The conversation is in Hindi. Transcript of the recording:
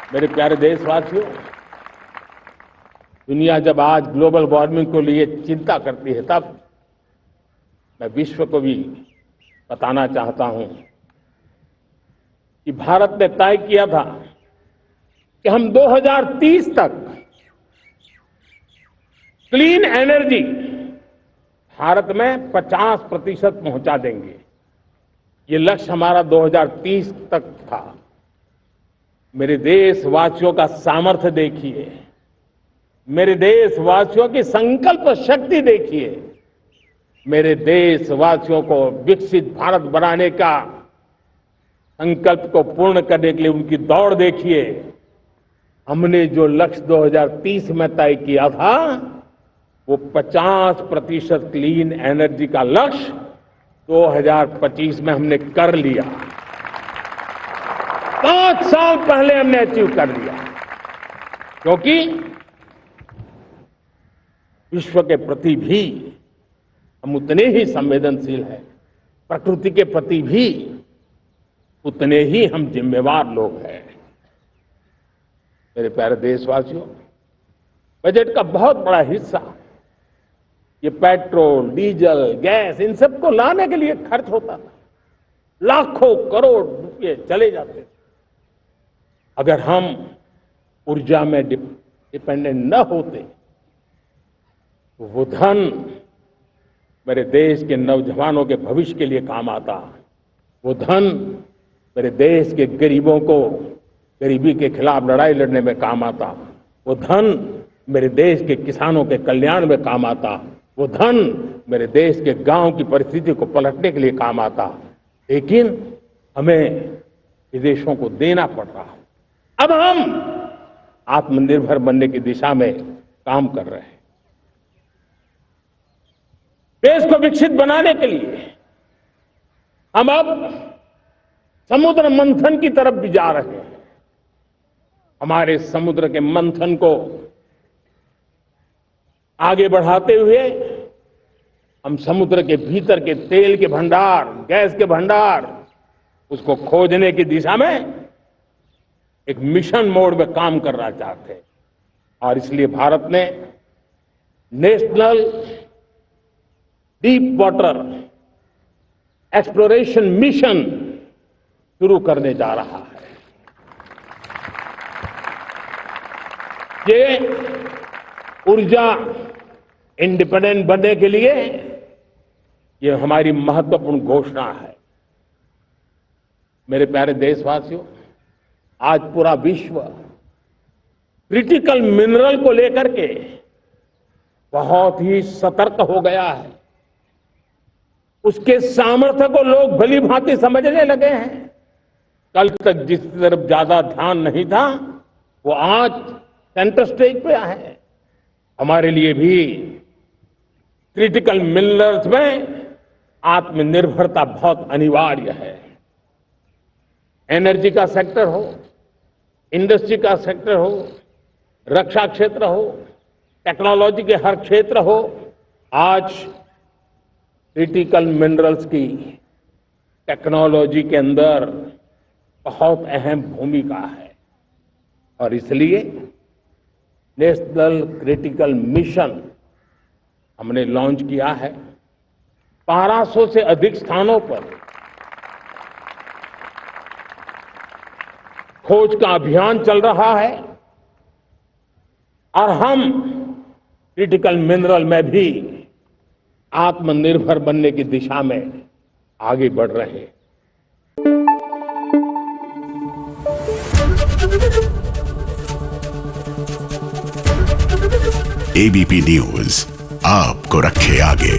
मेरे प्यारे देशवासियों, दुनिया जब आज ग्लोबल वार्मिंग को लिए चिंता करती है, तब मैं विश्व को भी बताना चाहता हूं कि भारत ने तय किया था कि हम 2030 तक क्लीन एनर्जी भारत में 50% पहुंचा देंगे। ये लक्ष्य हमारा 2030 तक था। मेरे देशवासियों का सामर्थ्य देखिए, मेरे देशवासियों की संकल्प शक्ति देखिए, मेरे देशवासियों को विकसित भारत बनाने का संकल्प को पूर्ण करने के लिए उनकी दौड़ देखिए। हमने जो लक्ष्य 2030 में तय किया था, वो 50% क्लीन एनर्जी का लक्ष्य 2025 में हमने कर लिया। 5 साल पहले हमने अचीव कर लिया, क्योंकि विश्व के प्रति भी हम उतने ही संवेदनशील हैं, प्रकृति के प्रति भी उतने ही हम जिम्मेवार लोग हैं। मेरे प्यारे देशवासियों, बजट का बहुत बड़ा हिस्सा ये पेट्रोल, डीजल, गैस, इन सबको लाने के लिए खर्च होता था। लाखों करोड़ रुपए चले जाते थे। अगर हम ऊर्जा में डिपेंडेंट न होते तो वो धन मेरे देश के नौजवानों के भविष्य के लिए काम आता। वो धन मेरे देश के गरीबों को गरीबी के खिलाफ लड़ाई लड़ने में काम आता। वो धन मेरे देश के किसानों के कल्याण में काम आता। वो धन मेरे देश के गांव की परिस्थिति को पलटने के लिए काम आता। लेकिन हमें विदेशों को देना पड़ रहा। अब हम आत्मनिर्भर बनने की दिशा में काम कर रहे हैं। देश को विकसित बनाने के लिए हम अब समुद्र मंथन की तरफ भी जा रहे हैं। हमारे समुद्र के मंथन को आगे बढ़ाते हुए हम समुद्र के भीतर के तेल के भंडार, गैस के भंडार, उसको खोजने की दिशा में एक मिशन मोड में काम करना चाहते हैं। और इसलिए भारत ने national deep water exploration mission शुरू करने जा रहा है। ये ऊर्जा इंडिपेंडेंट बनने के लिए ये हमारी महत्वपूर्ण घोषणा है। मेरे प्यारे देशवासियों, आज पूरा विश्व क्रिटिकल मिनरल को लेकर के बहुत ही सतर्क हो गया है। उसके सामर्थ्य को लोग भली भांति समझने लगे हैं। कल तक जिस तरफ ज्यादा ध्यान नहीं था, वो आज सेंटर स्टेज पे है। हमारे लिए भी क्रिटिकल मिनरल्स में आत्मनिर्भरता बहुत अनिवार्य है। एनर्जी का सेक्टर हो, इंडस्ट्री का सेक्टर हो, रक्षा क्षेत्र हो, टेक्नोलॉजी के हर क्षेत्र हो, आज क्रिटिकल मिनरल्स की टेक्नोलॉजी के अंदर बहुत अहम भूमिका है। और इसलिए नेशनल क्रिटिकल मिशन हमने लॉन्च किया है। 1200 से अधिक स्थानों पर खोज का अभियान चल रहा है और हम क्रिटिकल मिनरल में भी आत्मनिर्भर बनने की दिशा में आगे बढ़ रहे हैं। एबीपी न्यूज आपको रखे आगे।